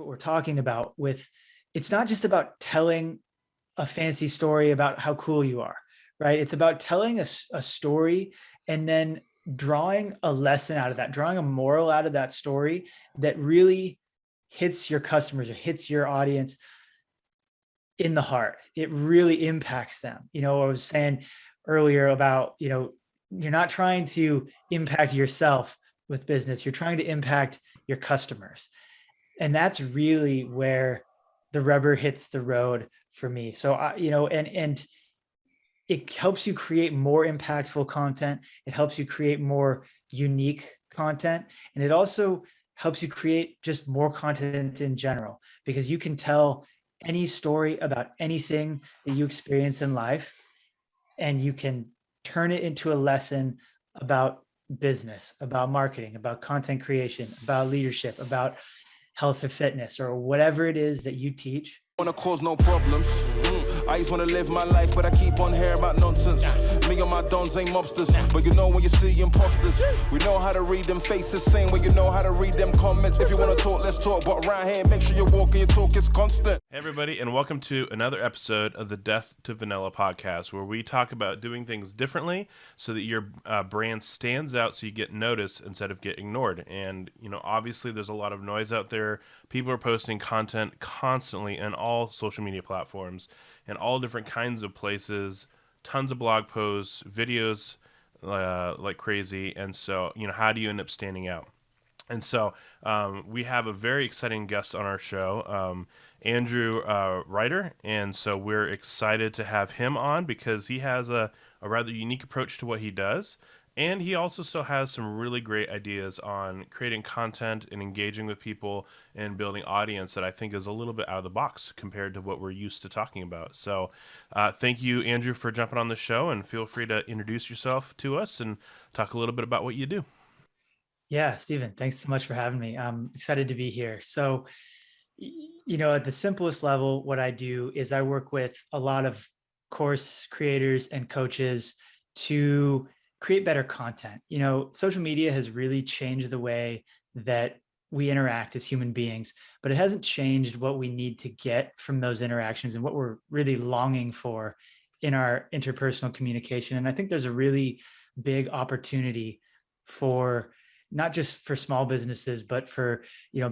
what we're talking about with, it's not just about telling a fancy story about how cool you are, right? It's about telling a story and then drawing a lesson out of that, drawing a moral out of that story that really hits your customers or hits your audience in the heart. It really impacts them. I was saying earlier about, you're not trying to impact yourself with business. You're trying to impact your customers. And that's really where the rubber hits the road for me. So, and it helps you create more impactful content. It helps you create more unique content. And it also helps you create just more content in general, because you can tell any story about anything that you experience in life, and you can turn it into a lesson about business, about marketing, about content creation, about leadership, about health or fitness, or whatever it is that you teach. Wanna cause no problems. I just wanna live my life, but I keep on hearing about nonsense. Me and my dons ain't mobsters, but when you see imposters, we know how to read them faces, same way you know how to read them comments. If you wanna talk, let's talk, but around here, make sure you walk and your talk is constant. Hey everybody, and welcome to another episode of the Death to Vanilla podcast, where we talk about doing things differently so that your brand stands out, so you get noticed instead of get ignored. And obviously there's a lot of noise out there. People are posting content constantly in all social media platforms and all different kinds of places, tons of blog posts, videos like crazy. And so, how do you end up standing out? And so we have a very exciting guest on our show, Andrew Ryder. And so we're excited to have him on because he has a rather unique approach to what he does. And he also still has some really great ideas on creating content and engaging with people and building audience that I think is a little bit out of the box compared to what we're used to talking about. So thank you, Andrew, for jumping on the show, and feel free to introduce yourself to us and talk a little bit about what you do. Yeah, Stephen, thanks so much for having me. I'm excited to be here. So, at the simplest level, what I do is I work with a lot of course creators and coaches to create better content. Social media has really changed the way that we interact as human beings, but it hasn't changed what we need to get from those interactions and what we're really longing for in our interpersonal communication. And I think there's a really big opportunity for not just for small businesses, but for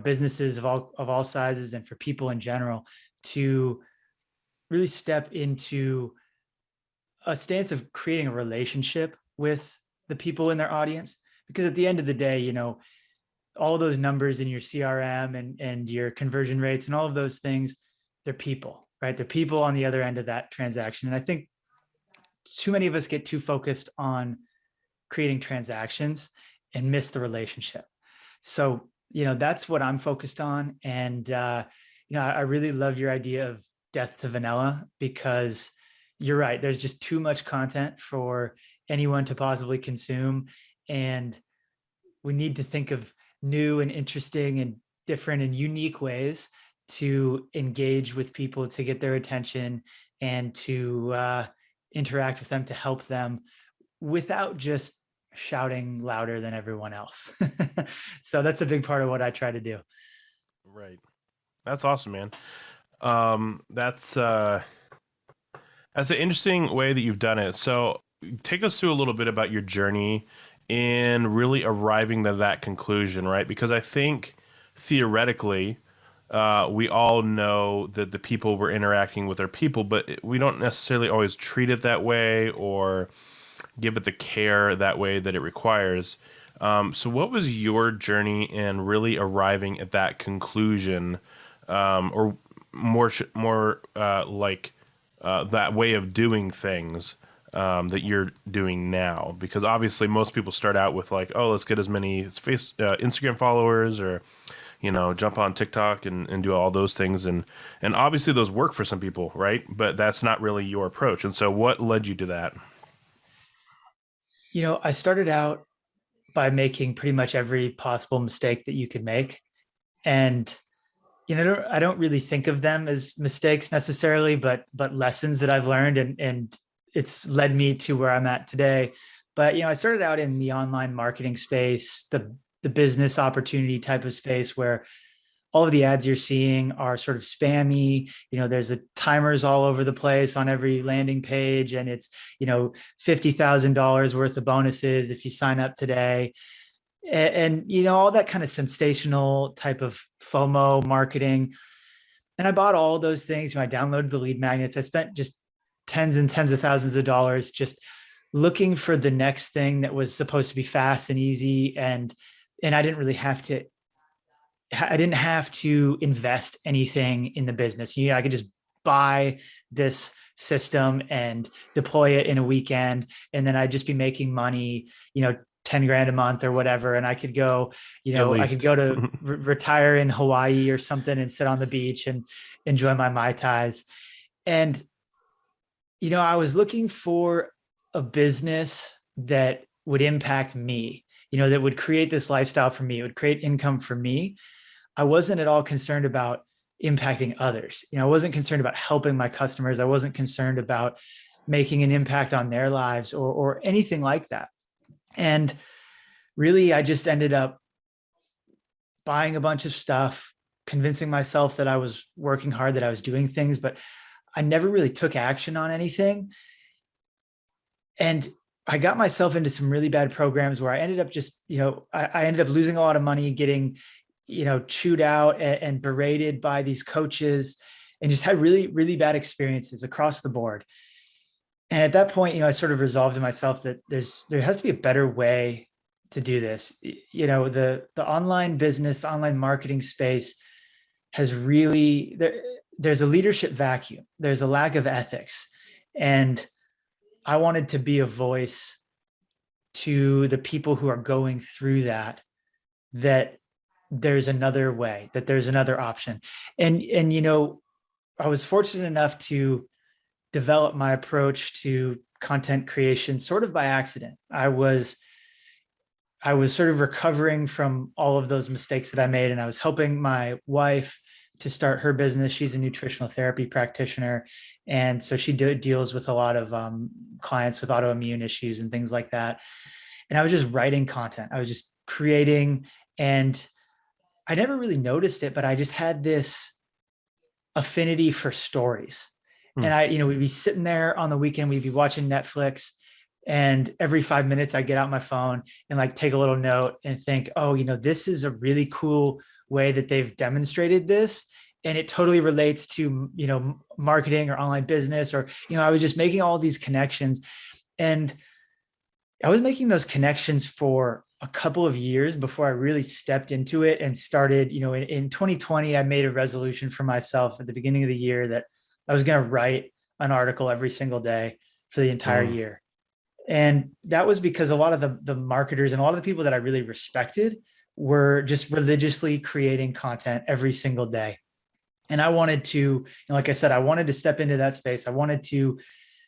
businesses of all sizes, and for people in general to really step into a stance of creating a relationship with the people in their audience. Because at the end of the day, all those numbers in your CRM and your conversion rates and all of those things, they're people, right? They're people on the other end of that transaction. And I think too many of us get too focused on creating transactions and miss the relationship. So, that's what I'm focused on. And, I really love your idea of Death to Vanilla, because you're right. There's just too much content for anyone to possibly consume. And we need to think of new and interesting and different and unique ways to engage with people, to get their attention, and to interact with them, to help them without just shouting louder than everyone else. So that's a big part of what I try to do. Right. That's awesome, man. That's an interesting way that you've done it. So take us through a little bit about your journey in really arriving to that conclusion, right? Because I think theoretically, we all know that the people we're interacting with are people, but we don't necessarily always treat it that way or give it the care that way that it requires. So what was your journey in really arriving at that conclusion, or more like that way of doing things that you're doing now? Because obviously most people start out with like, oh, let's get as many Instagram followers, or jump on TikTok and do all those things, and obviously those work for some people, right? But that's not really your approach. And so what led you to that? I started out by making pretty much every possible mistake that you could make. And, I don't really think of them as mistakes necessarily, but lessons that I've learned, and it's led me to where I'm at today. But, I started out in the online marketing space, the business opportunity type of space, where all of the ads you're seeing are sort of spammy. There's a timers all over the place on every landing page, and it's, $50,000 worth of bonuses if you sign up today. And all that kind of sensational type of FOMO marketing. And I bought all those things. I downloaded the lead magnets. I spent just tens and tens of thousands of dollars just looking for the next thing that was supposed to be fast and easy. And I didn't have to invest anything in the business. I could just buy this system and deploy it in a weekend. And then I'd just be making money, 10 grand a month or whatever. And I could go, I could go to retire in Hawaii or something and sit on the beach and enjoy my Mai Tais. And, I was looking for a business that would impact me, that would create this lifestyle for me. It would create income for me. I wasn't at all concerned about impacting others. I wasn't concerned about helping my customers. I wasn't concerned about making an impact on their lives or anything like that. And really, I just ended up buying a bunch of stuff, convincing myself that I was working hard, that I was doing things, but I never really took action on anything. And I got myself into some really bad programs where I ended up just, I ended up losing a lot of money, getting, chewed out and berated by these coaches, and just had really, really bad experiences across the board. And at that point, I sort of resolved to myself that there has to be a better way to do this. The online business, the online marketing space has really, there's a leadership vacuum. There's a lack of ethics. And I wanted to be a voice to the people who are going through that there's another way, that there's another option. And I was fortunate enough to develop my approach to content creation sort of by accident. I was sort of recovering from all of those mistakes that I made, and I was helping my wife to start her business. She's a nutritional therapy practitioner, and so she deals with a lot of clients with autoimmune issues and things like that. And I was just writing content. I was just creating, and I never really noticed it, but I just had this affinity for stories. And we'd be sitting there on the weekend, we'd be watching Netflix, and every 5 minutes I'd get out my phone and like take a little note and think, oh, this is a really cool way that they've demonstrated this. And it totally relates to, marketing or online business, or, I was just making all these connections. And I was making those connections for a couple of years before I really stepped into it and started, in 2020, I made a resolution for myself at the beginning of the year that I was going to write an article every single day for the entire year. And that was because a lot of the marketers and a lot of the people that I really respected were just religiously creating content every single day. And I wanted to, like I said, I wanted to step into that space. I wanted to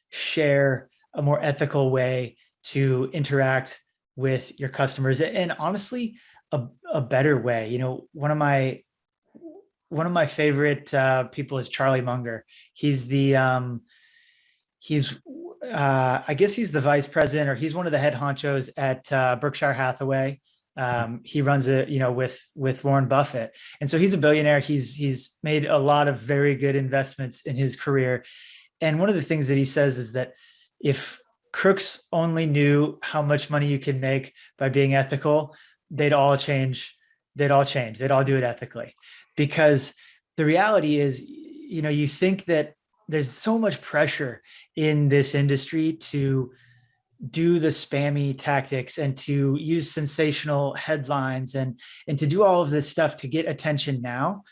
share a more ethical way to interact with your customers, and honestly, a better way. One of my favorite people is Charlie Munger. He's I guess he's the vice president, or he's one of the head honchos at Berkshire Hathaway. He runs it, with Warren Buffett. And so he's a billionaire. He's made a lot of very good investments in his career. And one of the things that he says is that if crooks only knew how much money you can make by being ethical, they'd all change. They'd all do it ethically. Because the reality is, you think that there's so much pressure in this industry to do the spammy tactics and to use sensational headlines and to do all of this stuff to get attention now.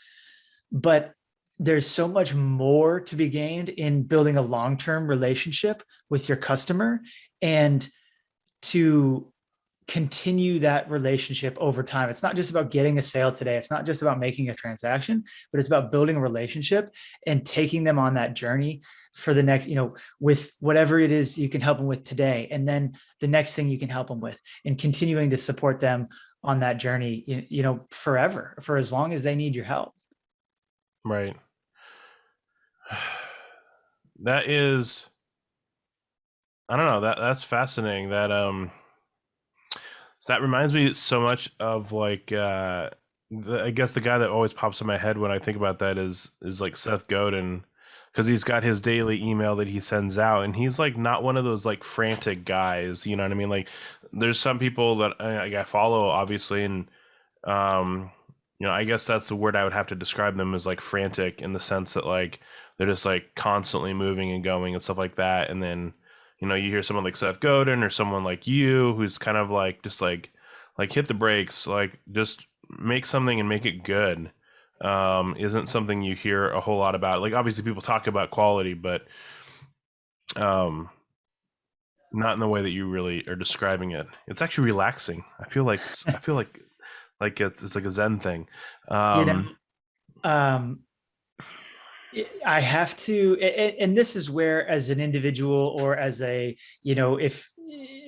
But there's so much more to be gained in building a long-term relationship with your customer and to continue that relationship over time. It's not just about getting a sale today. It's not just about making a transaction, but it's about building a relationship and taking them on that journey for the next, with whatever it is you can help them with today. And then the next thing you can help them with, and continuing to support them on that journey, forever, for as long as they need your help. Right. That is, I don't know, that's fascinating. That reminds me so much of like I guess the guy that always pops in my head when I think about that is like Seth Godin, because he's got his daily email that he sends out, and he's like not one of those like frantic guys. You know what I mean? Like, there's some people that I follow, obviously, and um, I guess that's the word I would have to describe them as, like frantic, in the sense that like they're just like constantly moving and going and stuff like that. And then you hear someone like Seth Godin or someone like you who's kind of like just like hit the brakes, like just make something and make it good. Isn't something you hear a whole lot about. Like, obviously people talk about quality, but um not in the way that you really are describing it. It's actually relaxing. I feel like it's like a Zen thing. You know, um um, I have to, and this is where, as an individual or as a, if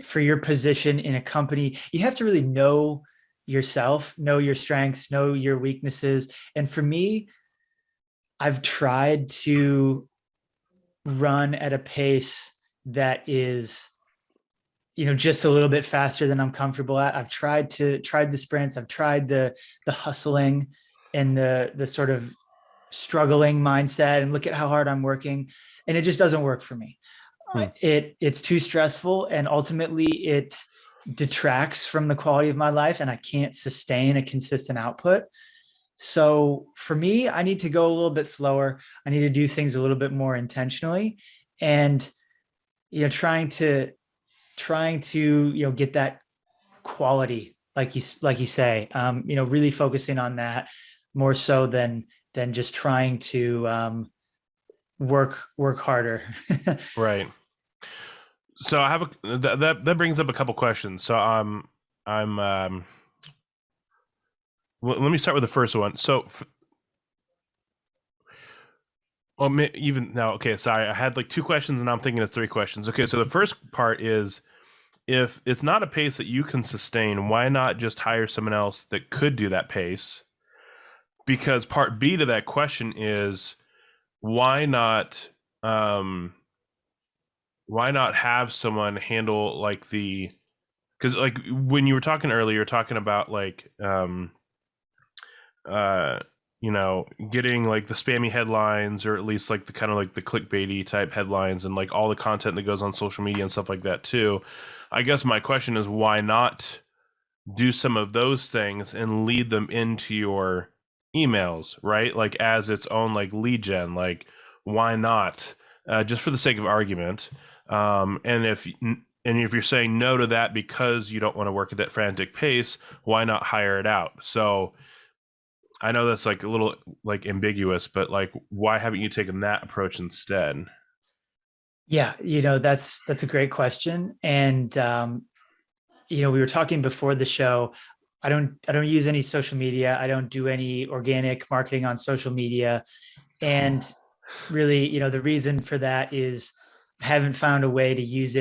for your position in a company, you have to really know yourself, know your strengths, know your weaknesses. And for me, I've tried to run at a pace that is, just a little bit faster than I'm comfortable at. I've tried the sprints. I've tried the hustling and the sort of struggling mindset and look at how hard I'm working. And it just doesn't work for me. hmm, It's too stressful, and ultimately it detracts from the quality of my life, and I can't sustain a consistent output. So for me, I need to go a little bit slower. I need to do things a little bit more intentionally, and trying to get that quality, like you say, really focusing on that more so than just trying to work harder. right. So I have that brings up a couple questions. So I'm let me start with the first one. So well, even now, okay, sorry, I had like two questions and now I'm thinking it's three questions. Okay, so the first part is, if it's not a pace that you can sustain, why not just hire someone else that could do that pace? Because part B to that question is, why not um why not have someone handle like because like when you were talking earlier, you're talking about like uh getting like the spammy headlines, or at least like the kind of like the clickbaity type headlines, and like all the content that goes on social media and stuff like that too. I guess my question is, why not do some of those things and lead them into your emails, right? Like as its own like lead gen. Like, why not? Just for the sake of argument. And if you're saying no to that because you don't want to work at that frantic pace, why not hire it out? So I know that's like a little like ambiguous, but like, why haven't you taken that approach instead? Yeah, that's a great question. And we were talking before the show. I don't use any social media. I don't do any organic marketing on social media. And really, the reason for that is I haven't found a way to use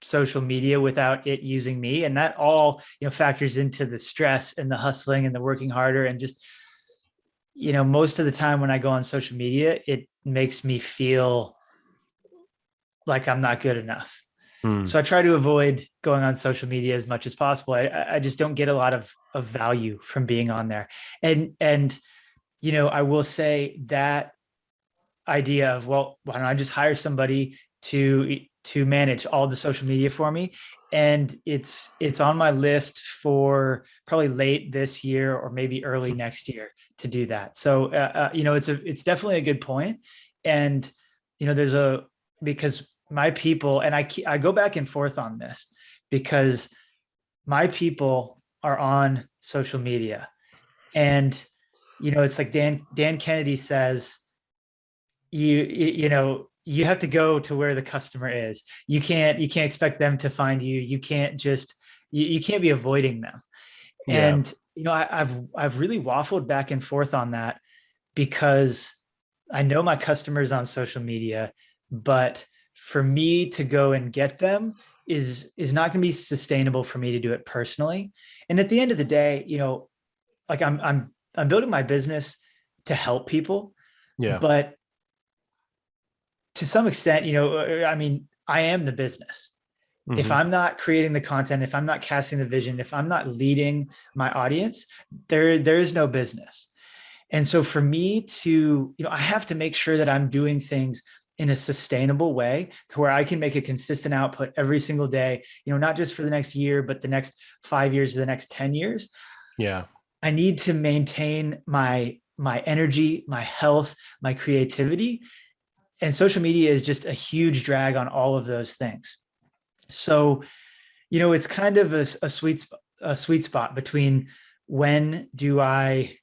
social media without it using me. And that all, factors into the stress and the hustling and the working harder. And just, most of the time when I go on social media, it makes me feel like I'm not good enough. Hmm. So I try to avoid going on social media as much as possible. I just don't get a lot of value from being on there. And I will say that idea of, well, why don't I just hire somebody to manage all the social media for me? And it's on my list for probably late this year or maybe early next year to do that. So it's definitely a good point. And there's because my people, and I go back and forth on this, because my people are on social media, and it's like Dan Kennedy says, you have to go to where the customer is. You can't expect them to find you. You can't just you can't be avoiding them. Yeah. And I've really waffled back and forth on that, because I know my customers on social media, but for me to go and get them is not going to be sustainable for me to do it personally. And at the end of the day, like I'm building my business to help people, Yeah. but to some extent, I mean, I am the business. If Hmm. I'm not creating the content, if I'm not casting the vision, if I'm not leading my audience, there is no business. And so for me to, I have to make sure that I'm doing things in a sustainable way to where I can make a consistent output every single day, not just for the next year, but the next 5 years or the next 10 years. Yeah. I need to maintain my energy, my health, my creativity. And social media is just a huge drag on all of those things. So, it's kind of a sweet spot between when do I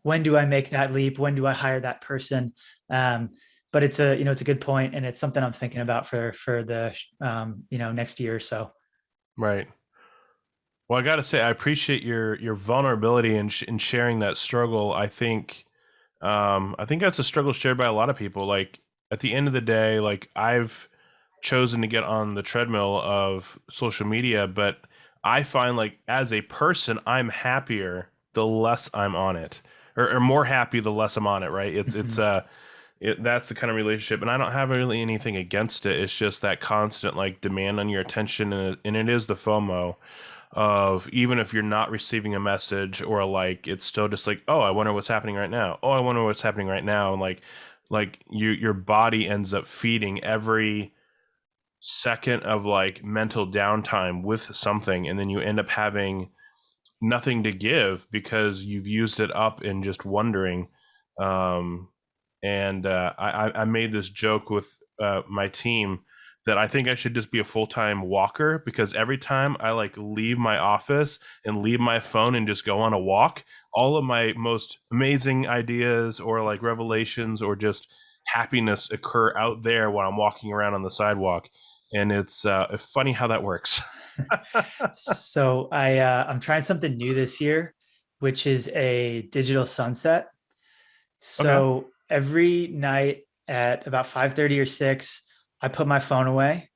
make that leap? When do I hire that person? Um, but it's a good point, and it's something I'm thinking about for the next year or so. Right. Well, I got to say, I appreciate your vulnerability in sharing that struggle. I think that's a struggle shared by a lot of people. Like at the end of the day, like I've chosen to get on the treadmill of social media, but I find like as a person, I'm happier the less I'm on it, or more happy the less I'm on it. Right? Mhm. That's the kind of relationship, and I don't have really anything against it. It's just that constant like demand on your attention, and it is the FOMO of even if you're not receiving a message or a like, it's still just like, oh, I wonder what's happening right now. Oh, I wonder what's happening right now. And like your body ends up feeding every second of like mental downtime with something, and then you end up having nothing to give because you've used it up in just wondering. Um, and I made this joke with my team that I think I should just be a full-time walker, because every time I like leave my office and leave my phone and just go on a walk, all of my most amazing ideas or like revelations or just happiness occur out there while I'm walking around on the sidewalk. And it's funny how that works. So I'm trying something new this year, which is a digital sunset. Okay. So every night at about 5:30 or 6, I put my phone away,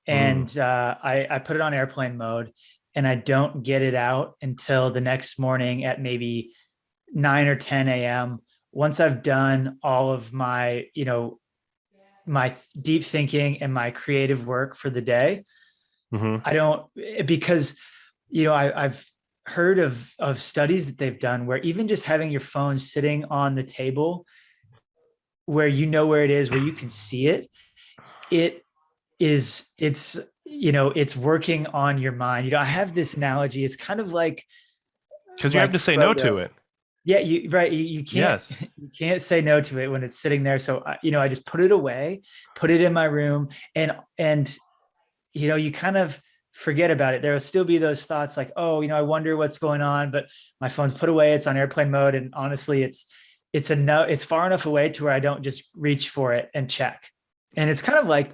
Mm. and I put it on airplane mode, and I don't get it out until the next morning at maybe 9 or 10 a.m. Once I've done all of my, my deep thinking and my creative work for the day. Hmm. I don't, because, I've heard of studies that they've done where even just having your phone sitting on the table where where it is, where you can see it, it it's working on your mind. I have this analogy. It's kind of Because you have like to say no Frodo. to it. Yeah, you can't Yes. you can't say no to it when it's sitting there. So I just put it away, put it in my room, and you kind of forget about it. There will still be those thoughts like, oh, I wonder what's going on, but my phone's put away, it's on airplane mode, and honestly, it's far enough away to where I don't just reach for it and check. And it's kind of like,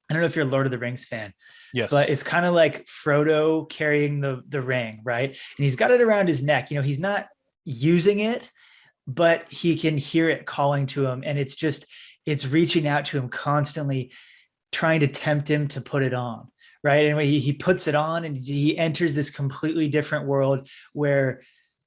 I don't know if you're a Lord of the Rings fan, but Yes. it's kind of like Frodo carrying the ring, right? And he's got it around his neck. He's not using it, but he can hear it calling to him, and it's reaching out to him constantly, trying to tempt him to put it on, right? And he puts it on, and he enters this completely different world where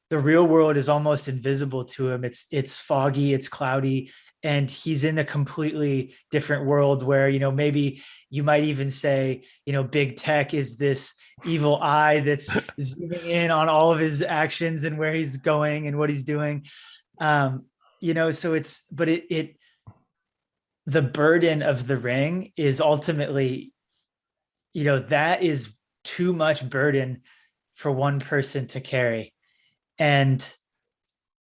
the real world is almost invisible to him. It's foggy, it's cloudy, and he's in a completely different world where, maybe you might even say, big tech is this evil eye that's zooming in on all of his actions and where he's going and what he's doing. So it the burden of the ring is ultimately, that is too much burden for one person to carry. And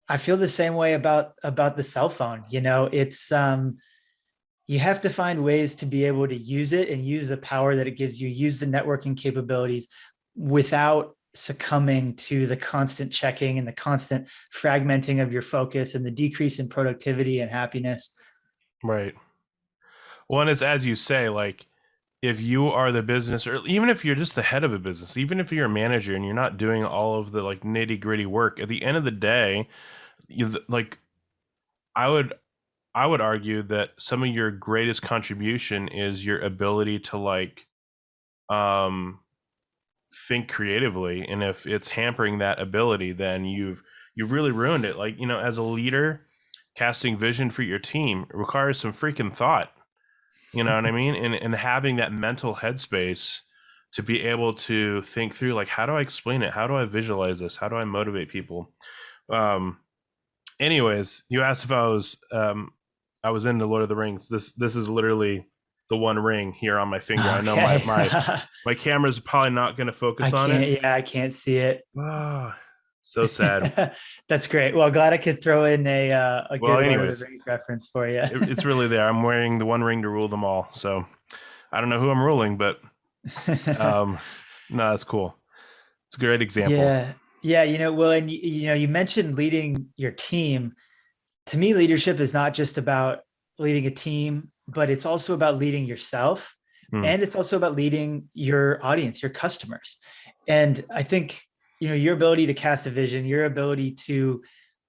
I feel the same way about the cell phone. It's you have to find ways to be able to use it and use the power that it gives you, use the networking capabilities without succumbing to the constant checking and the constant fragmenting of your focus and the decrease in productivity and happiness. Right. Well, and it's as you say, like if you are the business, or even if you're just the head of a business, even if you're a manager and you're not doing all of the like nitty gritty work, at the end of the day, like I would I would argue that some of your greatest contribution is your ability to like um think creatively, and if it's hampering that ability, then you've really ruined it. Like as a leader, casting vision for your team requires some freaking thought. You know what I mean? And having that mental headspace to be able to think through, like, how do I explain it? How do I visualize this? How do I motivate people? Anyways, you asked if I was into Lord of the Rings. This is literally the One Ring here on my finger. I know Okay. my camera's probably not going to focus on it. Yeah, I can't see it. Ah, so sad. That's great. Well, glad I could throw in a Well, good Lord of the anyways, Rings reference for you. it's really there. I'm wearing the One Ring to rule them all. So I don't know who I'm ruling, but no, that's cool. It's a great example. Yeah. Yeah. Well, and you mentioned leading your team. To me, leadership is not just about leading a team, but it's also about leading yourself. Mm, And it's also about leading your audience, your customers. And I think, your ability to cast a vision, your ability to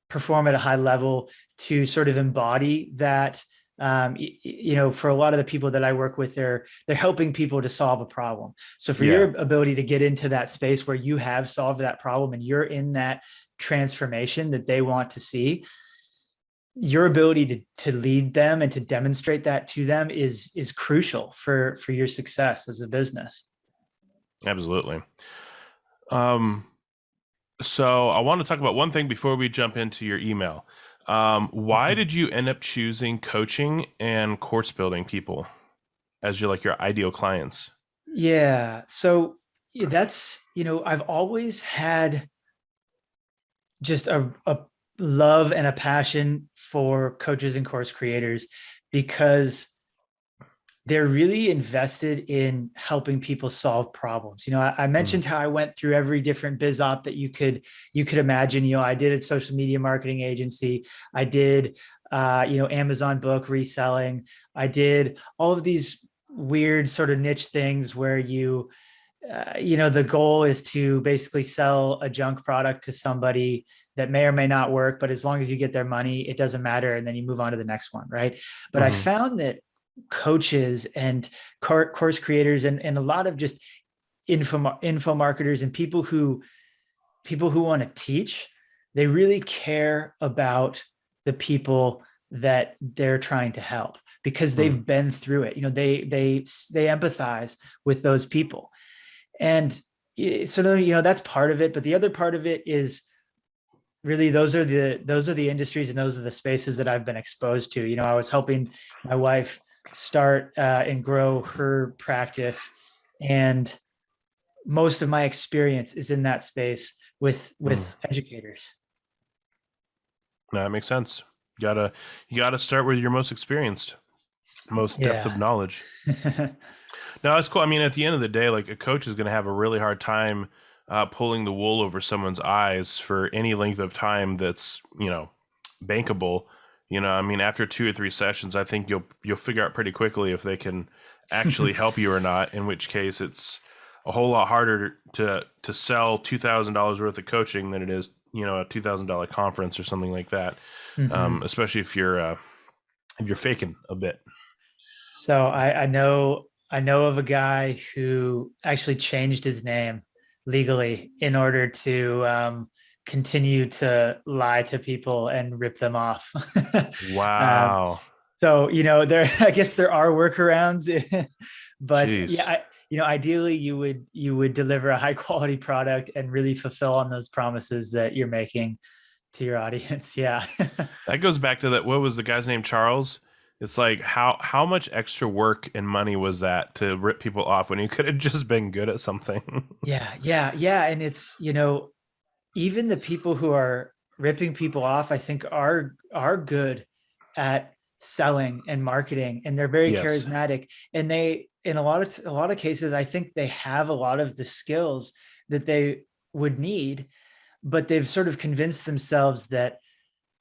perform at a high level, to sort of embody that, for a lot of the people that I work with, they're helping people to solve a problem. So for yeah. your ability to get into that space where you have solved that problem and you're in that transformation that they want to see, your ability to lead them and to demonstrate that to them is crucial for your success as a business. Absolutely. So I want to talk about one thing before we jump into your email. Why did you end up choosing coaching and course building people as your ideal clients? Yeah. So that's, I've always had just a love and a passion for coaches and course creators because they're really invested in helping people solve problems. I mentioned how I went through every different biz op that you could imagine. I did a social media marketing agency. I did, Amazon book reselling. I did all of these weird sort of niche things where the goal is to basically sell a junk product to somebody that may or may not work, but as long as you get their money, it doesn't matter. And then you move on to the next one. Right. But I found that coaches and course creators and a lot of just info marketers and people who want to teach, they really care about the people that they're trying to help because they've been through it. They empathize with those people. And so, that's part of it. But the other part of it is really those are the industries and those are the spaces that I've been exposed to. I was helping my wife start and grow her practice, and most of my experience is in that space with educators. No, that makes sense. You gotta start where you're most experienced, most depth of knowledge. No, that's cool. I mean, at the end of the day, a coach is going to have a really hard time pulling the wool over someone's eyes for any length of time that's, bankable. I mean, after 2 or 3 sessions, I think you'll figure out pretty quickly if they can actually help you or not, in which case it's a whole lot harder to sell $2,000 worth of coaching than it is, a $2,000 conference or something like that. Especially if you're faking a bit. So I know of a guy who actually changed his name legally in order to continue to lie to people and rip them off. Wow. So, I guess there are workarounds, but Jeez. yeah, ideally you would deliver a high quality product and really fulfill on those promises that you're making to your audience. Yeah. That goes back to that. What was the guy's name? Charles. It's like, how much extra work and money was that to rip people off when you could have just been good at something? Yeah. And it's, even the people who are ripping people off, I think are good at selling and marketing, and they're very charismatic. And they, in a lot of cases, I think they have a lot of the skills that they would need, but they've sort of convinced themselves that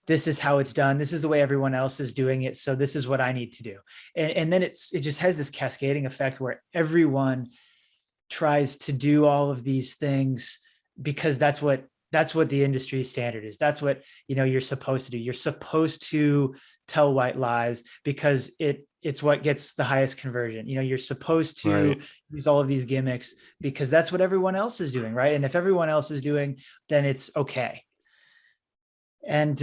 this is how it's done. This is the way everyone else is doing it. So this is what I need to do. And then it just has this cascading effect where everyone tries to do all of these things because that's what the industry standard is. That's what, you're supposed to do. You're supposed to tell white lies because it's what gets the highest conversion. You're supposed to use all of these gimmicks because that's what everyone else is doing. Right. And if everyone else is doing, then it's okay. And,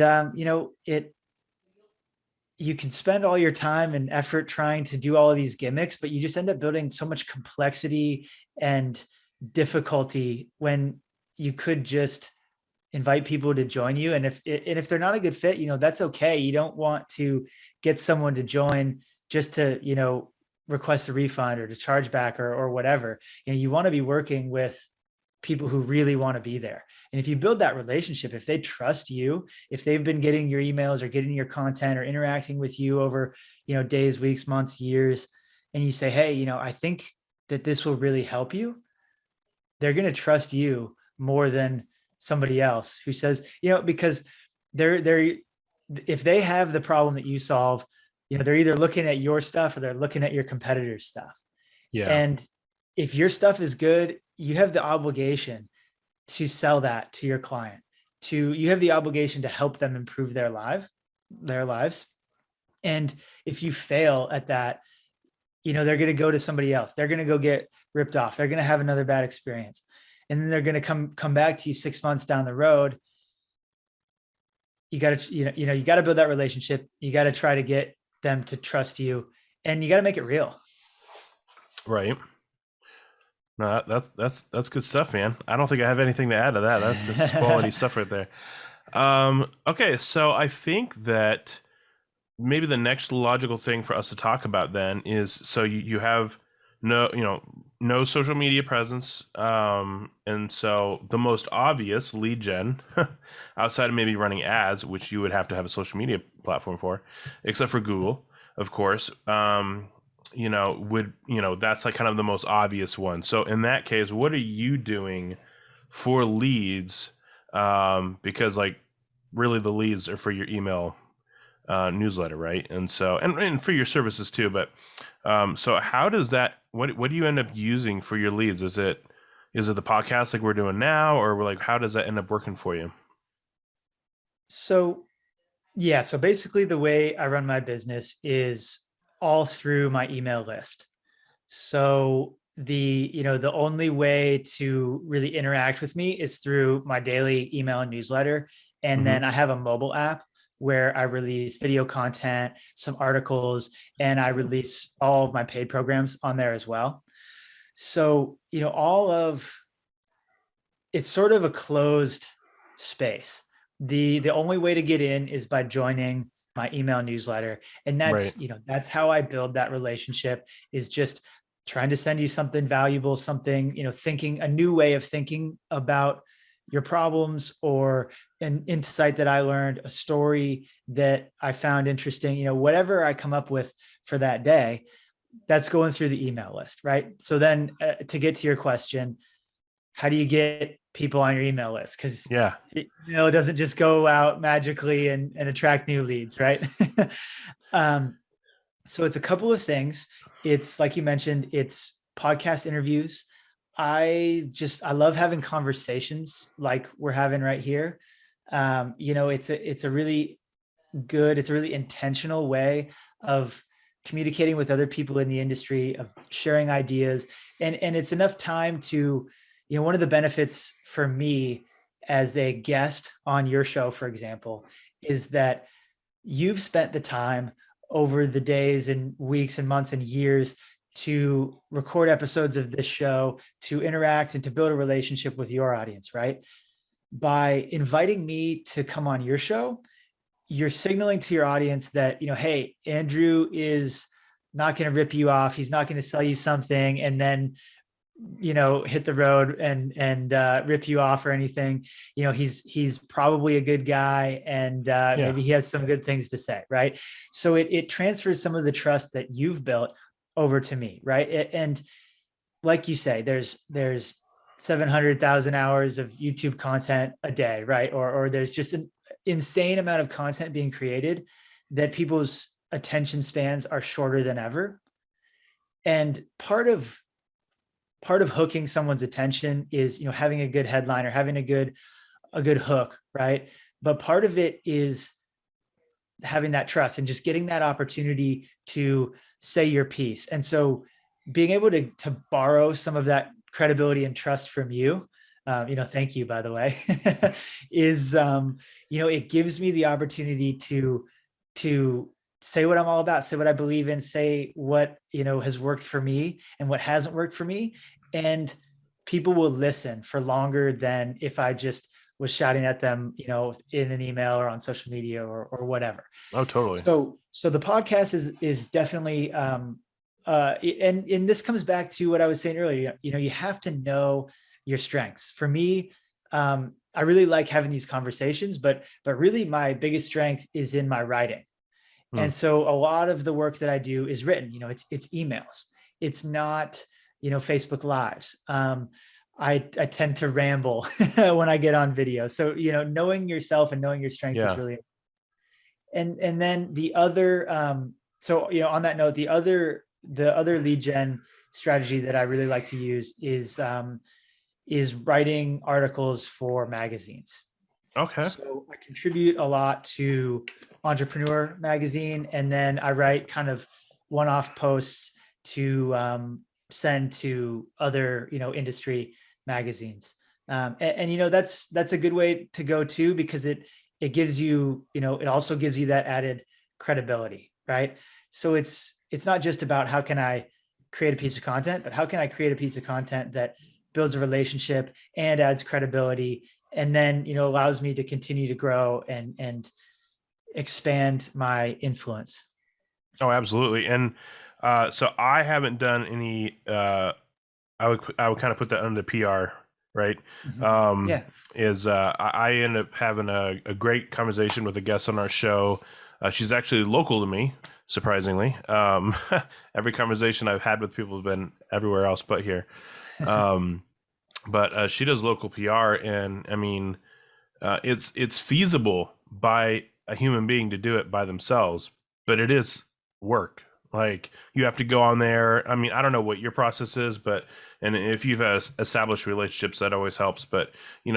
you can spend all your time and effort trying to do all of these gimmicks, but you just end up building so much complexity and difficulty when you could just invite people to join you. And if they're not a good fit, that's okay. You don't want to get someone to join just to, request a refund or to charge back or whatever. You want to be working with people who really want to be there. And if you build that relationship, if they trust you, if they've been getting your emails or getting your content or interacting with you over, days, weeks, months, years, and you say, hey, I think that this will really help you, they're going to trust you more than somebody else who says, because they're if they have the problem that you solve, they're either looking at your stuff or they're looking at your competitor's stuff. Yeah. And if your stuff is good, you have the obligation to sell that to your client. You have the obligation to help them improve their lives. And if you fail at that, they're going to go to somebody else. They're going to go get ripped off. They're going to have another bad experience. And then they're going to come back to you 6 months down the road. You got to, you got to build that relationship. You got to try to get them to trust you, and you got to make it real. Right. No, that's good stuff, man. I don't think I have anything to add to that. That's quality stuff right there. Okay, so I think that maybe the next logical thing for us to talk about then is, so you have no social media presence, and so the most obvious lead gen outside of maybe running ads, which you would have to have a social media platform for, except for Google, of course, that's like kind of the most obvious one. So in that case, what are you doing for leads? Because like really the leads are for your email newsletter, right? And so, and for your services too, but so how does that, what do you end up using for your leads? Is it the podcast like we're doing now, or like, how does that end up working for you? So basically the way I run my business is all through my email list. So the only way to really interact with me is through my daily email and newsletter. And then I have a mobile app where I release video content, some articles, and I release all of my paid programs on there as well. So, it's sort of a closed space. The only way to get in is by joining my email newsletter. And that's, Right. That's how I build that relationship, is just trying to send you something valuable, something, thinking a new way of thinking about your problems, or an insight that I learned, a story that I found interesting, whatever I come up with for that day, that's going through the email list. Right. So then to get to your question, how do you get people on your email list? Because it doesn't just go out magically and attract new leads, right? So it's a couple of things. It's like you mentioned, it's podcast interviews. I love having conversations like we're having right here. It's a really intentional way of communicating with other people in the industry, of sharing ideas. And it's enough time to, one of the benefits for me as a guest on your show, for example, is that you've spent the time over the days and weeks and months and years to record episodes of this show, to interact and to build a relationship with your audience, right? By inviting me to come on your show, you're signaling to your audience that, hey, Andrew is not going to rip you off. He's not going to sell you something and then, hit the road and rip you off or anything. He's probably a good guy, and maybe he has some good things to say, right? So it transfers some of the trust that you've built over to me, right? And like you say, there's 700,000 hours of YouTube content a day, right? Or there's just an insane amount of content being created that people's attention spans are shorter than ever. And part of hooking someone's attention is, having a good headline or having a good hook, right? But part of it is having that trust and just getting that opportunity to say your piece. And so being able to borrow some of that credibility and trust from you, thank you, by the way, is, it gives me the opportunity to say what I'm all about, say what I believe in, say what, has worked for me and what hasn't worked for me. and people will listen for longer than if I just was shouting at them, in an email or on social media or whatever. Oh, totally. So the podcast is definitely, and this comes back to what I was saying earlier. You have to know your strengths. For me, I really like having these conversations, but really my biggest strength is in my writing. And so a lot of the work that I do is written. It's emails. It's not, Facebook Lives. I tend to ramble when I get on video. So, knowing yourself and knowing your strengths is really, and then the other, so, on that note, the other lead gen strategy that I really like to use is writing articles for magazines. Okay. So I contribute a lot to Entrepreneur magazine, and then I write kind of one-off posts to send to other, industry magazines. And that's a good way to go too, because it gives you, it also gives you that added credibility, right? So it's not just about how can I create a piece of content, but how can I create a piece of content that builds a relationship and adds credibility, and then, allows me to continue to grow and expand my influence. Oh, absolutely. And so I haven't done any, I would kind of put that under PR, right? Yeah. I end up having a great conversation with a guest on our show. She's actually local to me, surprisingly. Every conversation I've had with people has been everywhere else but here. But she does local PR, and I mean, it's feasible by a human being to do it by themselves, but it is work. Like, you have to go on there. I mean, I don't know what your process is, and if you've established relationships, that always helps. But,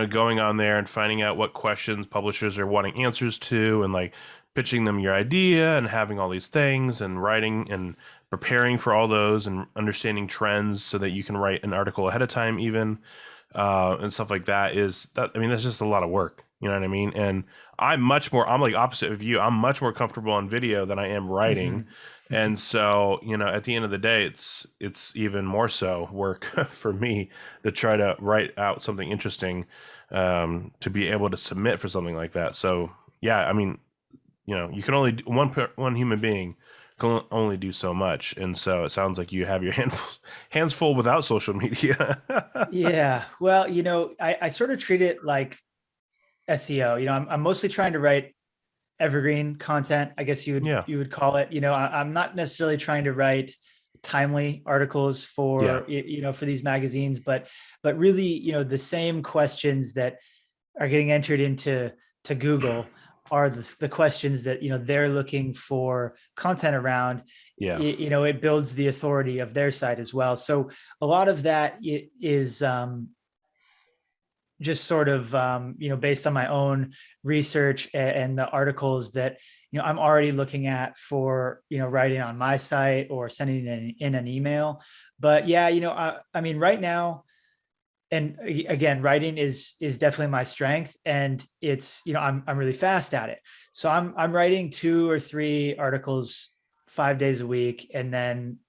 going on there and finding out what questions publishers are wanting answers to, and like pitching them your idea and having all these things and writing and preparing for all those and understanding trends so that you can write an article ahead of time even, and stuff like that that's just a lot of work. You know what I mean? And I'm like opposite of you. I'm much more comfortable on video than I am writing. And so, at the end of the day, it's even more so work for me to try to write out something interesting, to be able to submit for something like that. So yeah, I mean, you can only one human being can only do so much. And so it sounds like you have your hands full without social media. Yeah. Well, I sort of treat it like SEO. I'm mostly trying to write evergreen content, I guess you would call it. I'm not necessarily trying to write timely articles for for these magazines, but really, the same questions that are getting entered into Google are the questions that they're looking for content around. It builds the authority of their site as well. So a lot of that is just sort of based on my own research and the articles that I'm already looking at for writing on my site or sending in an email. But I mean, right now, and again, writing is definitely my strength, and it's I'm really fast at it. So I'm writing 2 or 3 articles 5 days a week, and then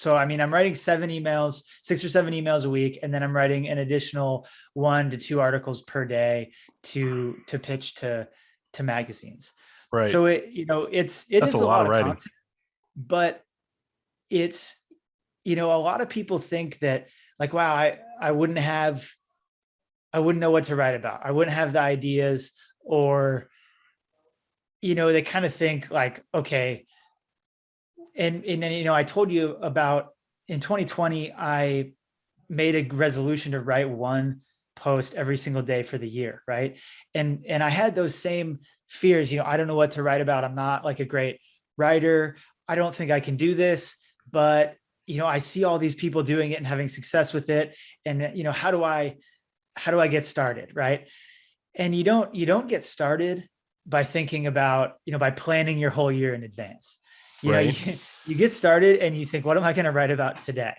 I'm writing 6 or 7 emails a week, and then I'm writing an additional 1 to 2 articles per day to pitch to magazines. Right. So it's a lot of content, but it's a lot of people think that, like, wow, I wouldn't know what to write about. I wouldn't have the ideas, or, they kind of think like, okay. And then, I told you about in 2020, I made a resolution to write 1 post every single day for the year. Right. And I had those same fears, I don't know what to write about. I'm not like a great writer. I don't think I can do this, but I see all these people doing it and having success with it. And, how do I get started? Right. And you don't get started by thinking about, by planning your whole year in advance. You get started and you think, what am I going to write about today?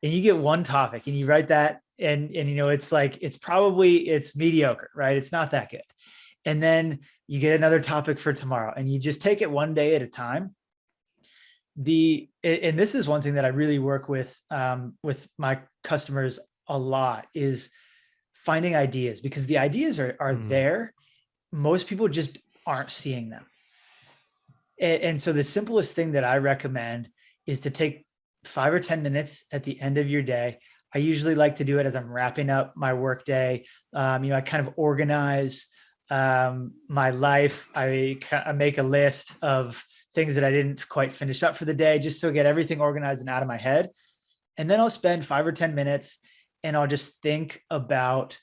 And you get one topic and you write that. And it's like, it's mediocre, right? It's not that good. And then you get another topic for tomorrow, and you just take it one day at a time. And this is one thing that I really work with my customers a lot is finding ideas, because the ideas are there. Most people just aren't seeing them. And so the simplest thing that I recommend is to take 5 or 10 minutes at the end of your day. I usually like to do it as I'm wrapping up my workday. I kind of organize my life. I make a list of things that I didn't quite finish up for the day, just to get everything organized and out of my head. And then I'll spend 5 or 10 minutes and I'll just think about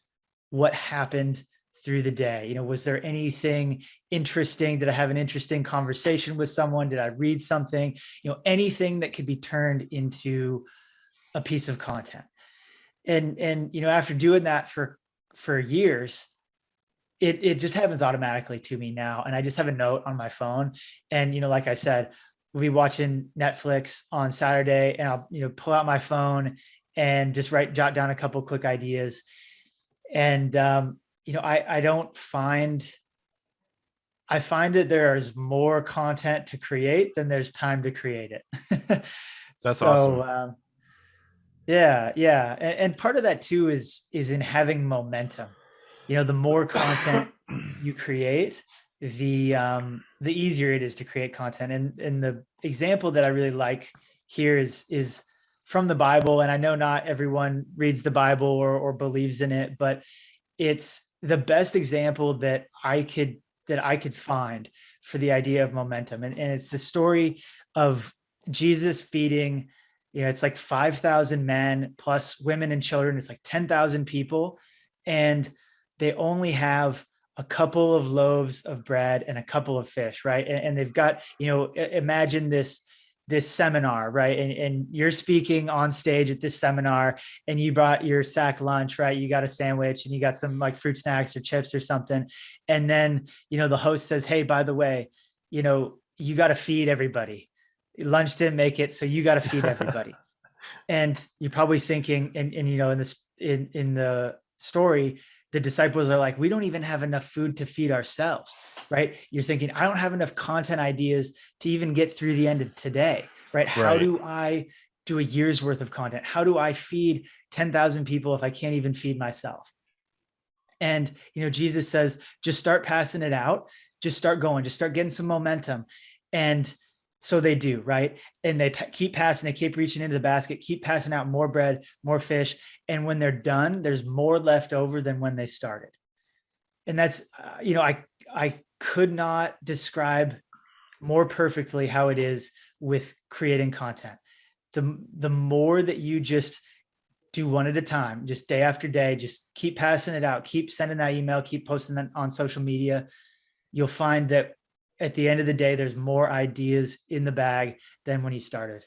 what happened through the day. Was there anything interesting? Did I have an interesting conversation with someone? Did I read something? Anything that could be turned into a piece of content. And after doing that for years, it just happens automatically to me now. And I just have a note on my phone. And, like I said, we'll be watching Netflix on Saturday, and I'll, pull out my phone and just jot down a couple quick ideas. And, I find that there's more content to create than there's time to create it. That's awesome. Yeah. And part of that too is in having momentum. The more content you create, the easier it is to create content. And the example that I really like here is from the Bible. And I know not everyone reads the Bible or believes in it, but it's the best example that I could find for the idea of momentum. And it's the story of Jesus feeding, it's like 5,000 men plus women and children. It's like 10,000 people. And they only have a couple of loaves of bread and a couple of fish, right? And they've got, imagine this seminar, right? And you're speaking on stage at this seminar, and you brought your sack lunch, right? You got a sandwich and you got some like fruit snacks or chips or something. And then, the host says, hey, by the way, you got to feed everybody. Lunch didn't make it, so you got to feed everybody. And you're probably thinking, and in the story, the disciples are like, we don't even have enough food to feed ourselves, right? You're thinking, I don't have enough content ideas to even get through the end of today, right? How do I do a year's worth of content? How do I feed 10,000 people if I can't even feed myself? And, Jesus says, just start passing it out. Just start going, just start getting some momentum. And so they do, right? And they keep passing, they keep reaching into the basket, keep passing out more bread, more fish. And when they're done, there's more left over than when they started. And that's, I could not describe more perfectly how it is with creating content. The more that you just do one at a time, just day after day, just keep passing it out, keep sending that email, keep posting that on social media, you'll find that at the end of the day, there's more ideas in the bag than when you started.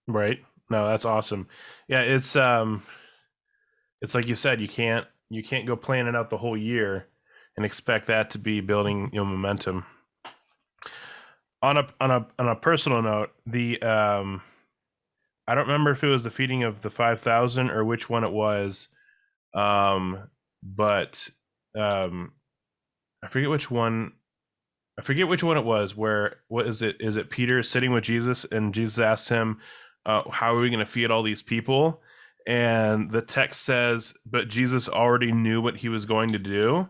Right. No, that's awesome. Yeah. It's like you said, you can't go planning out the whole year and expect that to be building, momentum. On a personal note, I don't remember if it was the feeding of the 5,000 or which one it was. But I forget which one it was. Where, what is it? Is it Peter sitting with Jesus, and Jesus asked him, how are we going to feed all these people? And the text says, but Jesus already knew what he was going to do.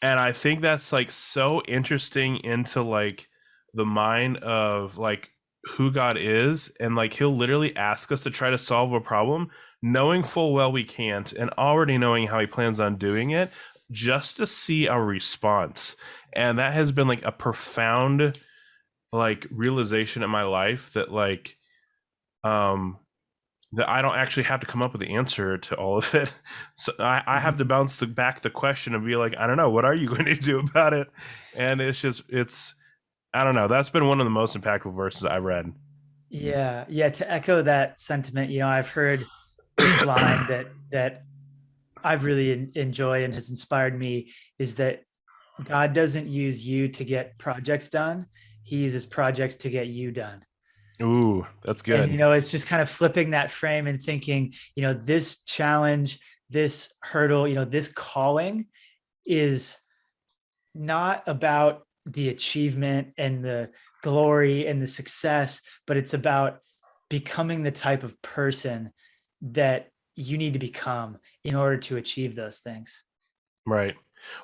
And I think that's like so interesting into like the mind of like who God is. And like, he'll literally ask us to try to solve a problem, knowing full well we can't, and already knowing how he plans on doing it, just to see our response. And that has been like a profound like realization in my life that like, that I don't actually have to come up with the answer to all of it. So I have to bounce back the question and be like, I don't know, what are you going to do about it? And it's, I don't know. That's been one of the most impactful verses I've read. Yeah. To echo that sentiment, I've heard this line that I've really enjoyed and has inspired me, is that God doesn't use you to get projects done. He uses projects to get you done. Ooh, that's good. And, it's just kind of flipping that frame and thinking, this challenge, this hurdle, this calling is not about the achievement and the glory and the success, but it's about becoming the type of person that you need to become in order to achieve those things. Right.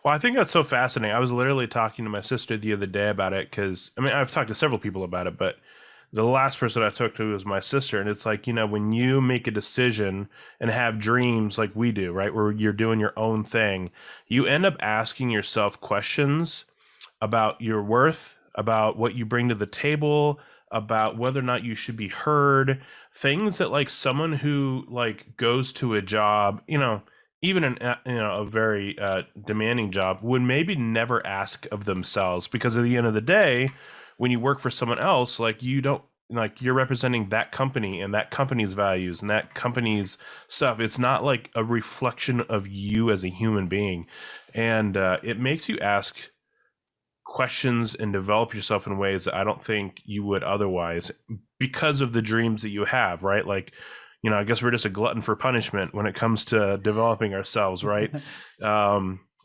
Well, I think that's so fascinating. I was literally talking to my sister the other day about it because, I mean, I've talked to several people about it, but the last person I talked to was my sister. And it's like, when you make a decision and have dreams like we do, right, where you're doing your own thing, you end up asking yourself questions about your worth, about what you bring to the table, about whether or not you should be heard, things that like someone who like goes to a job, even a very demanding job would maybe never ask of themselves, because at the end of the day, when you work for someone else, like you don't, like you're representing that company and that company's values and that company's stuff. It's not like a reflection of you as a human being, and it makes you ask questions and develop yourself in ways that I don't think you would otherwise, because of the dreams that you have, right? Like, I guess we're just a glutton for punishment when it comes to developing ourselves, right?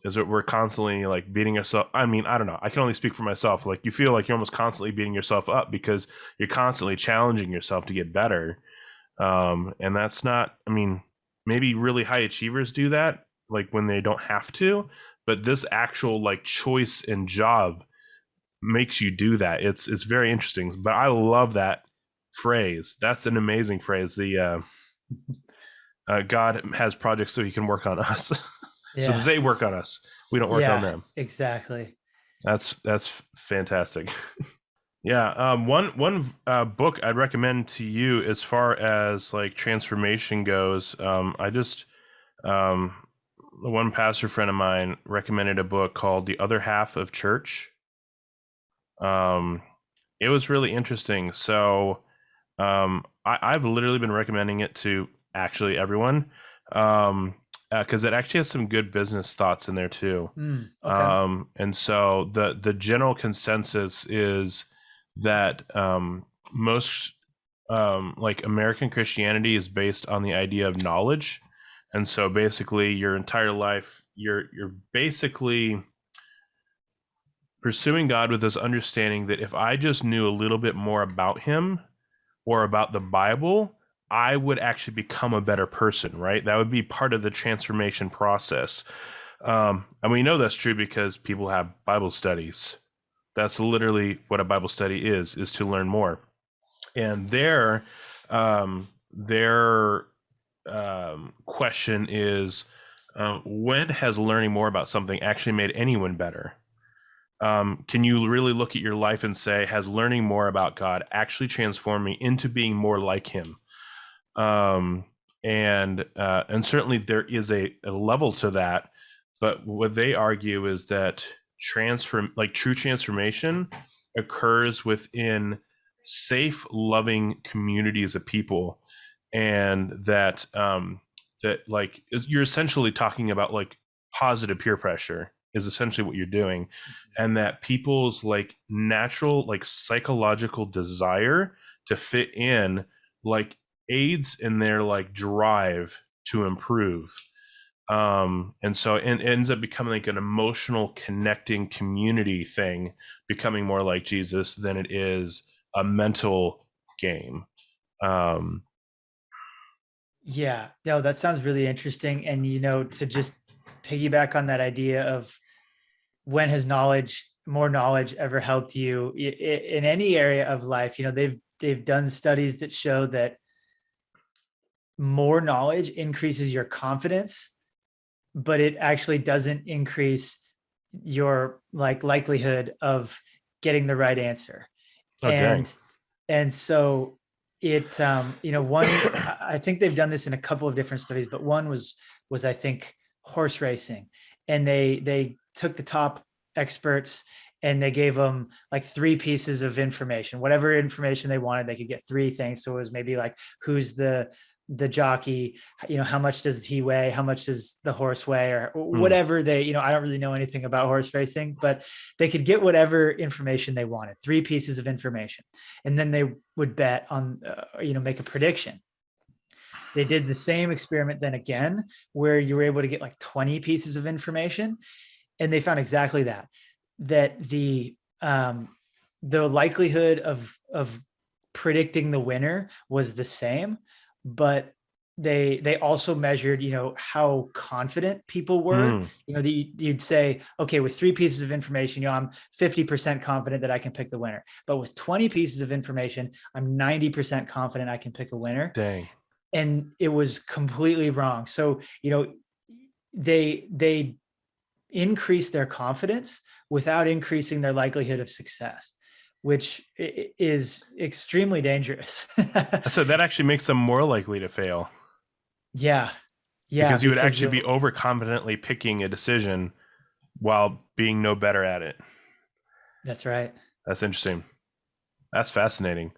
Is that we're constantly like beating ourselves. I mean, I don't know. I can only speak for myself. Like you feel like you're almost constantly beating yourself up because you're constantly challenging yourself to get better. And that's not, I mean, maybe really high achievers do that, like when they don't have to, but this actual like choice and job makes you do that. It's very interesting, but I love that phrase. That's an amazing phrase. The God has projects so he can work on us. So that they work on us. We don't work on them. Exactly. That's fantastic. Yeah. One book I'd recommend to you as far as like transformation goes. I just one pastor friend of mine recommended a book called The Other Half of Church. It was really interesting. So I've literally been recommending it to actually everyone. Because it actually has some good business thoughts in there too. Okay. And so the general consensus is that most like American Christianity is based on the idea of knowledge. And so basically your entire life, you're basically pursuing God with this understanding that if I just knew a little bit more about him or about the Bible, I would actually become a better person, right? That would be part of the transformation process. And we know that's true because people have Bible studies. That's literally what a Bible study is to learn more. And their question is, when has learning more about something actually made anyone better? Can you really look at your life and say, has learning more about God actually transformed me into being more like him? And certainly there is a level to that, but what they argue is that true transformation occurs within safe, loving communities of people, and that like you're essentially talking about like positive peer pressure is essentially what you're doing, and that people's like natural like psychological desire to fit in like aids in their like drive to improve. And so it ends up becoming like an emotional connecting community thing, becoming more like Jesus than it is a mental game. Yeah, no, that sounds really interesting. And, to just piggyback on that idea of when has more knowledge ever helped you in any area of life, they've done studies that show that more knowledge increases your confidence, but it actually doesn't increase your like likelihood of getting the right answer. Oh, dang. And so it, one, I think they've done this in a couple of different studies, but one was I think horse racing, and they took the top experts and they gave them like 3 pieces of information, whatever information they wanted. They could get 3 things. So it was maybe like, who's the jockey, how much does he weigh, how much does the horse weigh, or whatever they, I don't really know anything about horse racing, but they could get whatever information they wanted, 3 pieces of information. And then they would bet on, make a prediction. They did the same experiment then again, where you were able to get like 20 pieces of information. And they found exactly that the likelihood of predicting the winner was the same, but they also measured, how confident people were. Mm, You'd say, okay, with 3 pieces of information, I'm 50% confident that I can pick the winner. But with 20 pieces of information, I'm 90% confident I can pick a winner. dang. And it was completely wrong. So, they increase their confidence without increasing their likelihood of success, which is extremely dangerous. So that actually makes them more likely to fail. Yeah. Yeah. Because you would actually be overconfidently picking a decision while being no better at it. That's right. That's interesting. That's fascinating.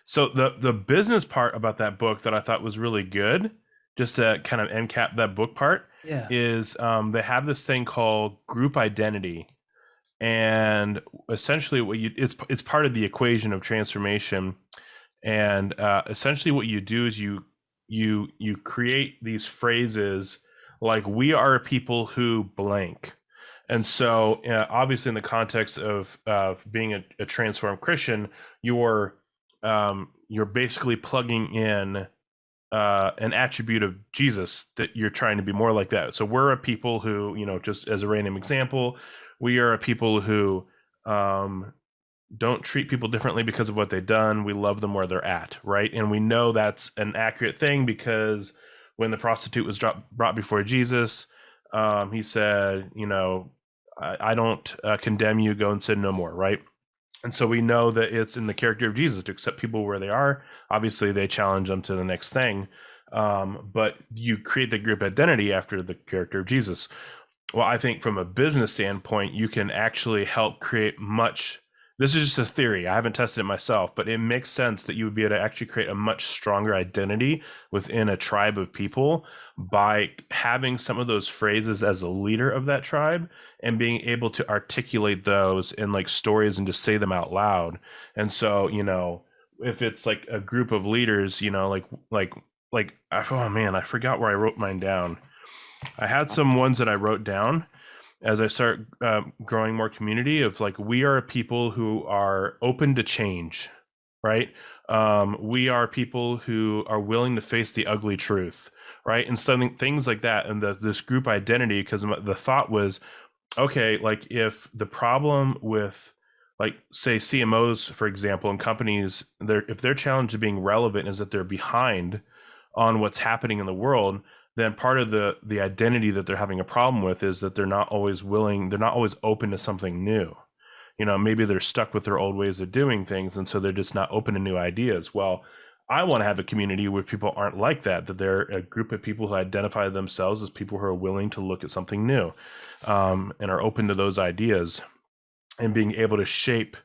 So the business part about that book that I thought was really good, just to kind of end cap that book part, is they have this thing called group identity. And essentially it's part of the equation of transformation. And essentially what you do is you create these phrases like, we are a people who blank. And so obviously in the context of being a transformed Christian, you're basically plugging in an attribute of Jesus that you're trying to be more like that. So we're a people who, just as a random example, we are a people who don't treat people differently because of what they've done. We love them where they're at, right? And we know that's an accurate thing because when the prostitute was brought before Jesus, he said, I don't condemn you, go and sin no more, right? And so we know that it's in the character of Jesus to accept people where they are. Obviously, they challenge them to the next thing, but you create the group identity after the character of Jesus. Well, I think from a business standpoint, you can actually help create much. This is just a theory. I haven't tested it myself, but it makes sense that you would be able to actually create a much stronger identity within a tribe of people by having some of those phrases as a leader of that tribe and being able to articulate those in like stories and just say them out loud. And so, if it's like a group of leaders, oh man, I forgot where I wrote mine down. I had some ones that I wrote down as I start growing more community of like, we are people who are open to change, right? We are people who are willing to face the ugly truth, right? And so things like that. And this group identity, because the thought was, okay, like if the problem with, like, say CMOs, for example, and companies, if their challenge of being relevant is that they're behind on what's happening in the world, then part of the identity that they're having a problem with is that they're not always open to something new. Maybe they're stuck with their old ways of doing things, and so they're just not open to new ideas. Well, I want to have a community where people aren't like that they're a group of people who identify themselves as people who are willing to look at something new, and are open to those ideas and being able to shape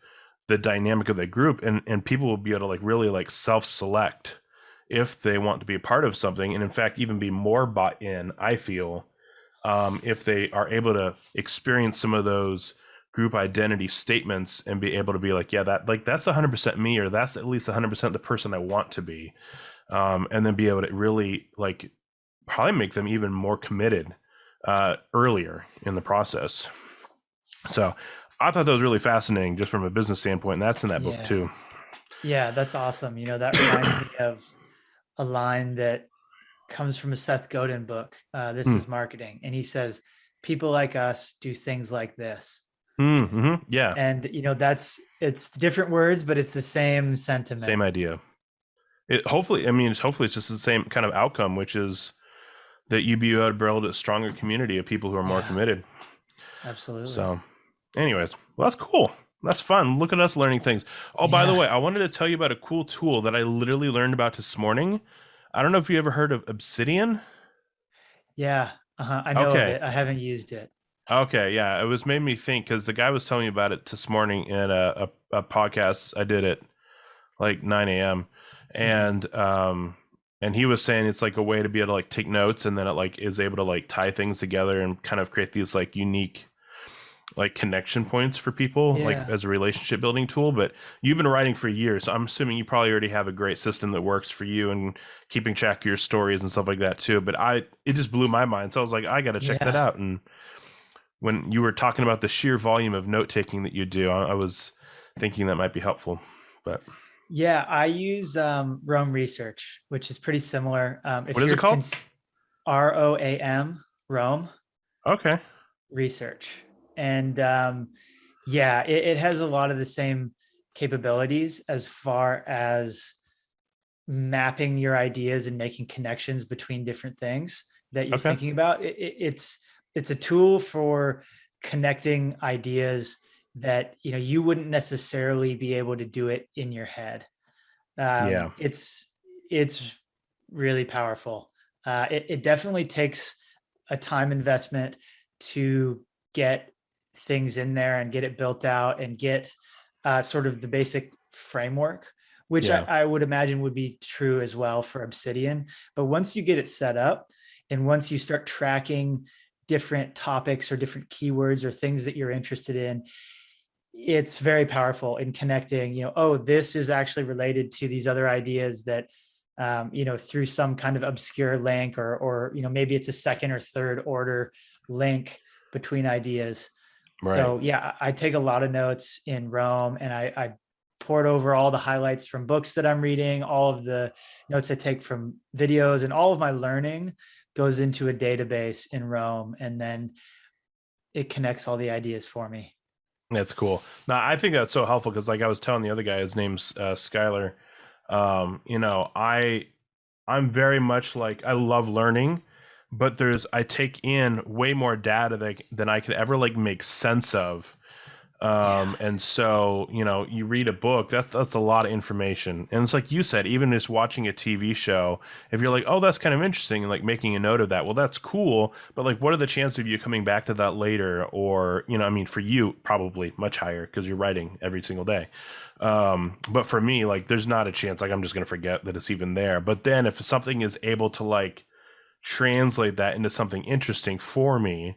the dynamic of the group. And people will be able to like really like self-select if they want to be a part of something, and in fact even be more bought in, I feel, if they are able to experience some of those group identity statements and be able to be like, yeah, that's 100% me, or that's at least 100% the person I want to be, and then be able to really like probably make them even more committed earlier in the process. So I thought that was really fascinating just from a business standpoint, and that's in that book too. Yeah, that's awesome. That reminds me of a line that comes from a Seth Godin book. This is Marketing. And he says, people like us do things like this. Mm-hmm. Yeah. And, it's different words, but it's the same sentiment. Same idea. Hopefully it's just the same kind of outcome, which is that you be able to build a stronger community of people who are more committed. Absolutely. So anyways, well, that's cool. That's fun. Look at us learning things. Oh, by the way, I wanted to tell you about a cool tool that I literally learned about this morning. I don't know if you ever heard of Obsidian. Yeah. I know of it. I haven't used it. Okay. Yeah. It was made me think, because the guy was telling me about it this morning in a podcast I did at like 9 a.m. And he was saying it's like a way to be able to like take notes, and then it like is able to like tie things together and kind of create these like unique like connection points for people, like as a relationship building tool. But you've been writing for years, so I'm assuming you probably already have a great system that works for you and keeping track of your stories and stuff like that too. But it just blew my mind. So I was like, I got to check that out. And when you were talking about the sheer volume of note taking that you do, I was thinking that might be helpful. But Yeah, I use Roam Research, which is pretty similar. What If is it you're called? ROAM, Roam Okay. Research. And yeah, it has a lot of the same capabilities as far as mapping your ideas and making connections between different things that you're Okay. thinking about. It's a tool for connecting ideas that you wouldn't necessarily be able to do it in your head. Yeah. It's really powerful. It definitely takes a time investment to get things in there and get it built out and get sort of the basic framework, which Yeah. I would imagine would be true as well for Obsidian. But once you get it set up and once you start tracking different topics or different keywords or things that you're interested in, it's very powerful in connecting, oh, this is actually related to these other ideas that, through some kind of obscure link or, maybe it's a second or third order link between ideas. Right. So yeah, I take a lot of notes in Rome and I poured over all the highlights from books that I'm reading, all of the notes I take from videos, and all of my learning goes into a database in Rome. And then it connects all the ideas for me. That's cool. Now, I think that's so helpful because, like I was telling the other guy, his name's Skylar. I'm very much like I love learning, but I take in way more data than I could ever like make sense of. Yeah. And so, you read a book, that's a lot of information. And it's like you said, even just watching a TV show, if you're like, oh, that's kind of interesting, and like making a note of that, well, that's cool. But like, what are the chances of you coming back to that later? Or, I mean, for you, probably much higher because you're writing every single day. But for me, like, there's not a chance, like, I'm just going to forget that it's even there. But then if something is able to like translate that into something interesting for me,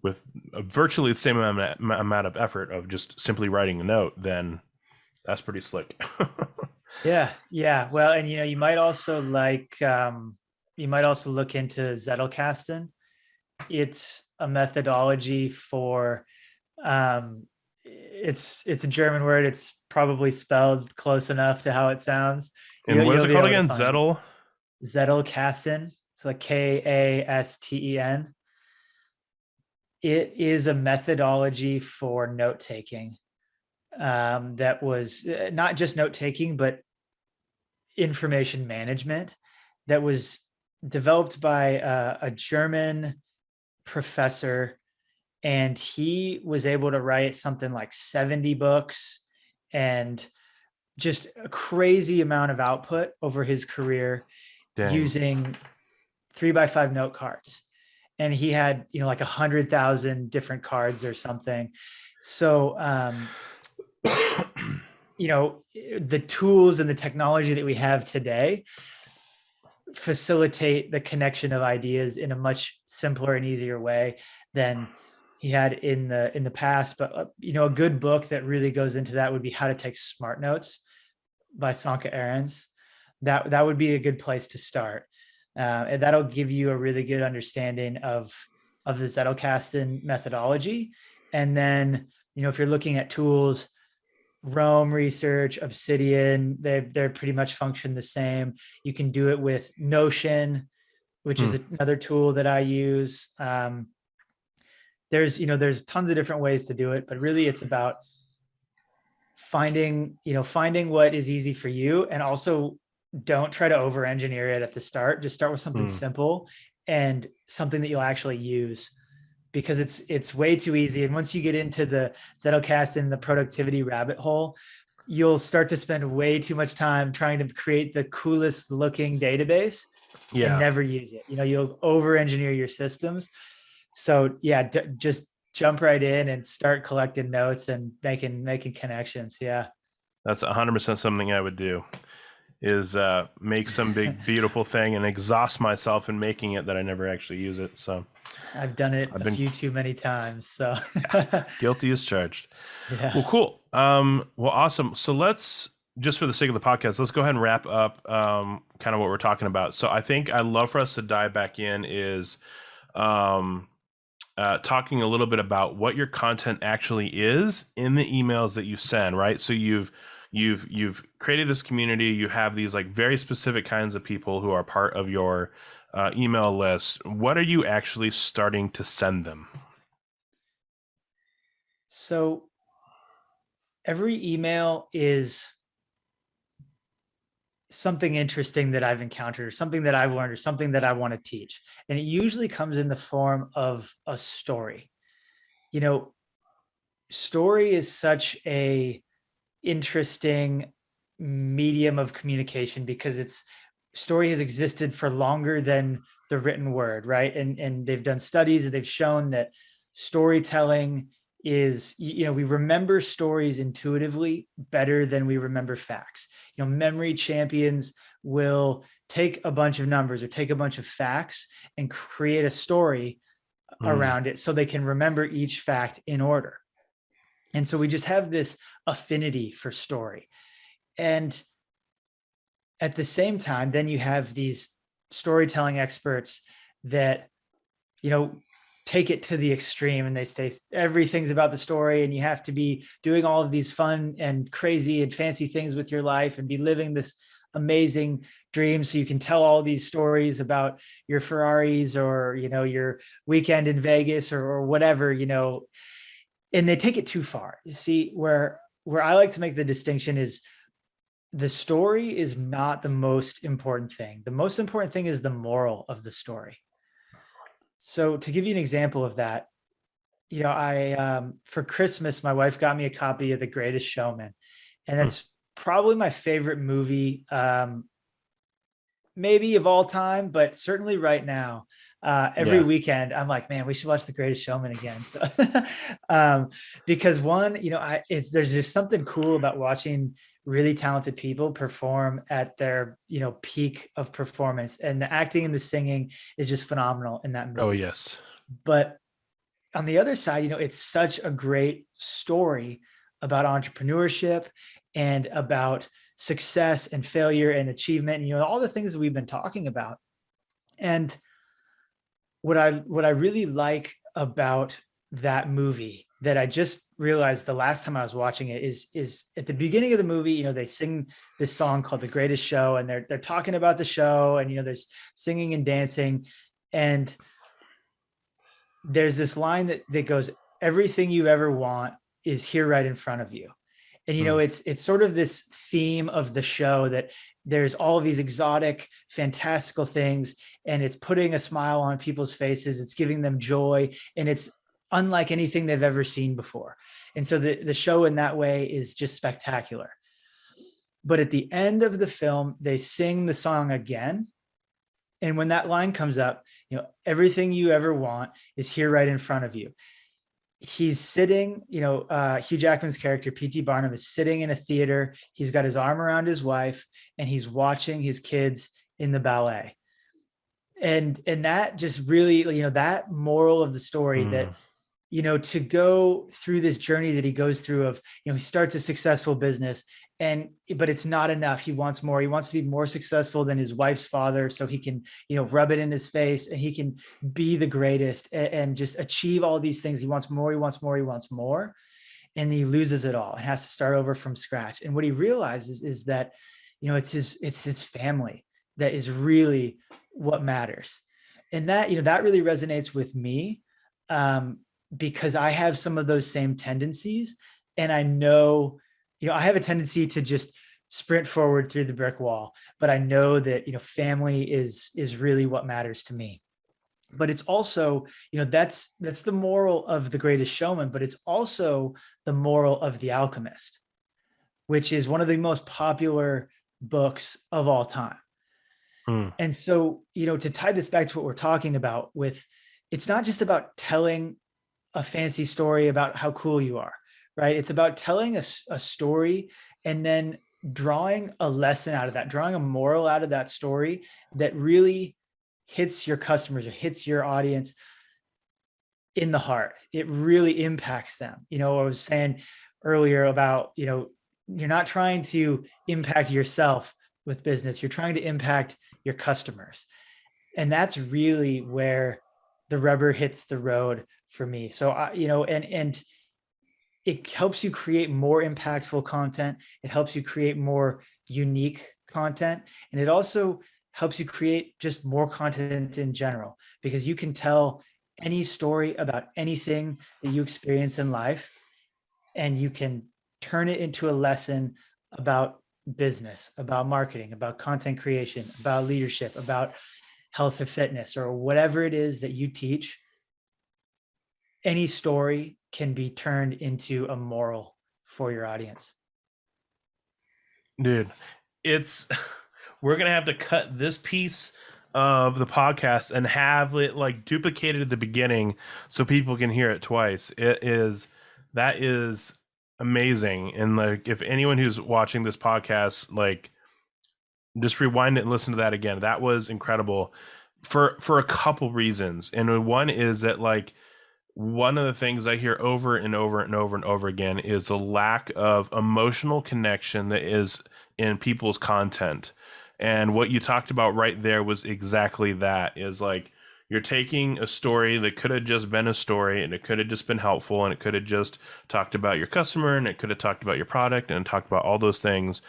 with virtually the same amount of effort of just simply writing a note, then that's pretty slick. Yeah, yeah. Well, and you might also look into Zettelkasten. It's a methodology for it's a German word. It's probably spelled close enough to how it sounds. And what is You'll it be called able to again? find it. Zettel? Zettelkasten. It's like Kasten. It is a methodology for note taking. That was not just note taking, but information management that was developed by a German professor. And he was able to write something like 70 books and just a crazy amount of output over his career Dang. using 3x5 note cards. And he had, like 100,000 different cards or something. So, the tools and the technology that we have today facilitate the connection of ideas in a much simpler and easier way than he had in the past. But a good book that really goes into that would be How to Take Smart Notes by Sanka Ahrens. That would be a good place to start, and that'll give you a really good understanding of the Zettelkasten methodology. And then if you're looking at tools, Rome Research, Obsidian, they're pretty much function the same. You can do it with Notion, which is another tool that I use. There's tons of different ways to do it, but really it's about finding what is easy for you, and also don't try to over engineer it at the start. Just start with something simple and something that you'll actually use, because it's way too easy. And once you get into the Zettelkasten and the productivity rabbit hole, you'll start to spend way too much time trying to create the coolest looking database and never use it. You'll over engineer your systems. So yeah, just jump right in and start collecting notes and making connections. Yeah. That's 100% something I would do, is make some big, beautiful thing and exhaust myself in making it that I never actually use it. So I've done it a few too many times. So guilty as charged. Yeah. Well, cool. Well, awesome. So let's, just for the sake of the podcast, let's go ahead and wrap up kind of what we're talking about. So I think I'd love for us to dive back in is talking a little bit about what your content actually is in the emails that you send, right? So you've you've created this community. You have these like very specific kinds of people who are part of your email list. What are you actually starting to send them? So every email is something interesting that I've encountered, or something that I've learned, or something that I want to teach. And it usually comes in the form of a story. You know, story is such a interesting medium of communication because it's story has existed for longer than the written word, right? And they've done studies and they've shown that storytelling is, we remember stories intuitively better than we remember facts. Memory champions will take a bunch of numbers or take a bunch of facts and create a story around it so they can remember each fact in order. And so we just have this affinity for story. And at the same time, then you have these storytelling experts that, take it to the extreme, and they say everything's about the story and you have to be doing all of these fun and crazy and fancy things with your life and be living this amazing dream so you can tell all these stories about your Ferraris or, your weekend in Vegas or whatever, and they take it too far. You see, where I like to make the distinction is the story is not the most important thing. The most important thing is the moral of the story. So to give you an example of that, I for Christmas, my wife got me a copy of The Greatest Showman, and that's probably my favorite movie, maybe of all time, but certainly right now. Every weekend, I'm like, man, we should watch The Greatest Showman again. So, because one, there's just something cool about watching really talented people perform at their, peak of performance, and the acting and the singing is just phenomenal in that movie. Oh, yes. But on the other side, it's such a great story about entrepreneurship and about success and failure and achievement, and, all the things that we've been talking about. And what I really like about that movie that I just realized the last time I was watching it is at the beginning of the movie, they sing this song called The Greatest Show, and they're talking about the show, and, there's singing and dancing, and there's this line that goes, everything you ever want is here right in front of you. And, it's sort of this theme of the show that there's all of these exotic, fantastical things, and it's putting a smile on people's faces. It's giving them joy, and it's unlike anything they've ever seen before. And so the show in that way is just spectacular. But at the end of the film, they sing the song again. And when that line comes up, everything you ever want is here right in front of you. He's sitting, Hugh Jackman's character, P.T. Barnum, is sitting in a theater. He's got his arm around his wife, and he's watching his kids in the ballet. And that just really, that moral of the story that, to go through this journey that he goes through of, he starts a successful business, but it's not enough. He wants more. He wants to be more successful than his wife's father, so he can, rub it in his face, and he can be the greatest and just achieve all these things. He wants more. He wants more. He wants more. And he loses it all and has to start over from scratch. And what he realizes is that, it's his family that is really what matters. And that, that really resonates with me, because I have some of those same tendencies, and I know, I have a tendency to just sprint forward through the brick wall, but I know that, family is really what matters to me. But it's also, that's the moral of The Greatest Showman, but it's also the moral of The Alchemist, which is one of the most popular books of all time. And so, to tie this back to what we're talking about with, it's not just about telling a fancy story about how cool you are, right? It's about telling a story and then drawing a lesson out of that, drawing a moral out of that story that really hits your customers or hits your audience in the heart. It really impacts them. I was saying earlier about, you're not trying to impact yourself with business. You're trying to impact your customers. And that's really where the rubber hits the road for me. So, and it helps you create more impactful content. It helps you create more unique content. And it also helps you create just more content in general, because you can tell any story about anything that you experience in life, and you can turn it into a lesson about business, about marketing, about content creation, about leadership, about health or fitness, or whatever it is that you teach. Any story can be turned into a moral for your audience. Dude, we're going to have to cut this piece of the podcast and have it like duplicated at the beginning so people can hear it twice. That is amazing. And like, if anyone who's watching this podcast, like, just rewind it and listen to that again. That was incredible for a couple reasons. And one is that, like, one of the things I hear over and over and over and over again is the lack of emotional connection that is in people's content. And what you talked about right there was exactly that, is like, you're taking a story that could have just been a story, and it could have just been helpful, and it could have just talked about your customer, and it could have talked about your product, and talked about all those things.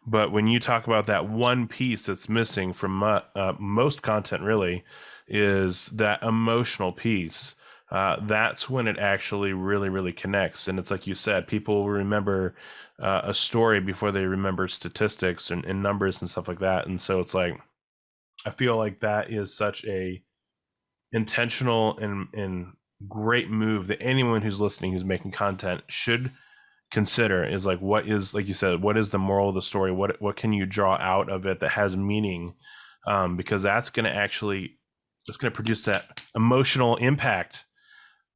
But when you talk about that one piece that's missing from most content, really, is that emotional piece. That's when it actually really, really connects. And it's like you said, people remember a story before they remember statistics and numbers and stuff like that. And so it's like, I feel like that is such a intentional and great move that anyone who's listening, who's making content, should consider. Is like, what is, like you said, what is the moral of the story? What can you draw out of it that has meaning? Because that's going to produce that emotional impact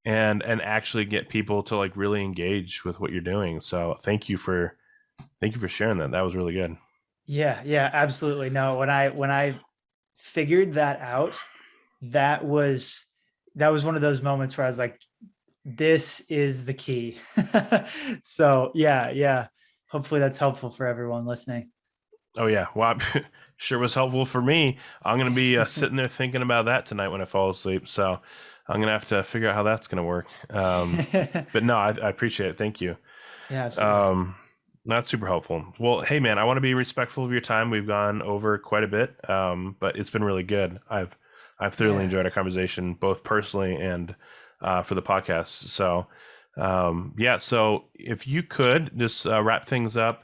and actually get people to like really engage with what you're doing. So thank you for sharing that. That was really good. Yeah, absolutely. No, when I figured that out, that was one of those moments where I was like, this is the key. So yeah. Hopefully that's helpful for everyone listening. Oh yeah. Well, sure was helpful for me. I'm going to be sitting there thinking about that tonight when I fall asleep. So I'm going to have to figure out how that's going to work. But no, I appreciate it. Thank you. Yeah, absolutely. That's super helpful. Well, hey man, I want to be respectful of your time. We've gone over quite a bit, but it's been really good. I've thoroughly enjoyed our conversation, both personally and for the podcast. So so if you could just wrap things up,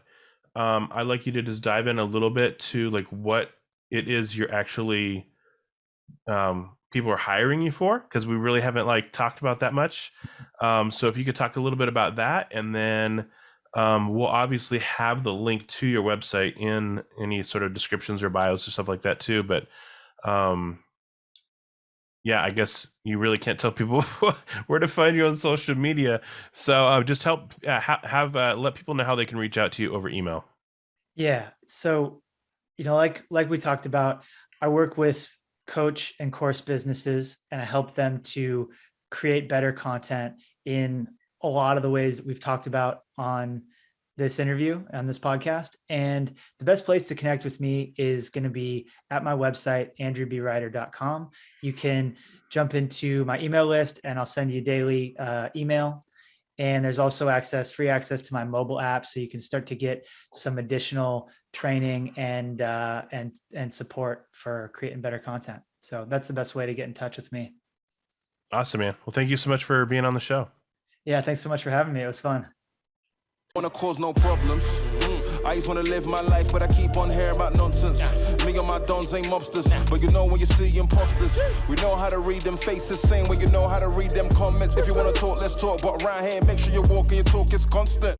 I'd like you to just dive in a little bit to like what it is you're actually people are hiring you for, because we really haven't like talked about that much. So if you could talk a little bit about that, and then we'll obviously have the link to your website in any sort of descriptions or bios or stuff like that too. But I guess you really can't tell people where to find you on social media. So just help let people know how they can reach out to you over email. Yeah. So, like we talked about, I work with coach and course businesses, and I help them to create better content in a lot of the ways that we've talked about on this interview, on this podcast. And the best place to connect with me is going to be at my website, andrewbryder.com. You can jump into my email list, and I'll send you daily email. And there's also free access to my mobile app, so you can start to get some additional training and support for creating better content. So that's the best way to get in touch with me. Awesome, man. Well, thank you so much for being on the show. Yeah, thanks so much for having me. It was fun. Wanna cause no problems. I just wanna live my life, but I keep on hearing about nonsense. Me and my dons ain't mobsters, but you know when you see imposters. We know how to read them faces, same way you know how to read them comments. If you wanna talk, let's talk, but around here, make sure you're walking your talk is constant.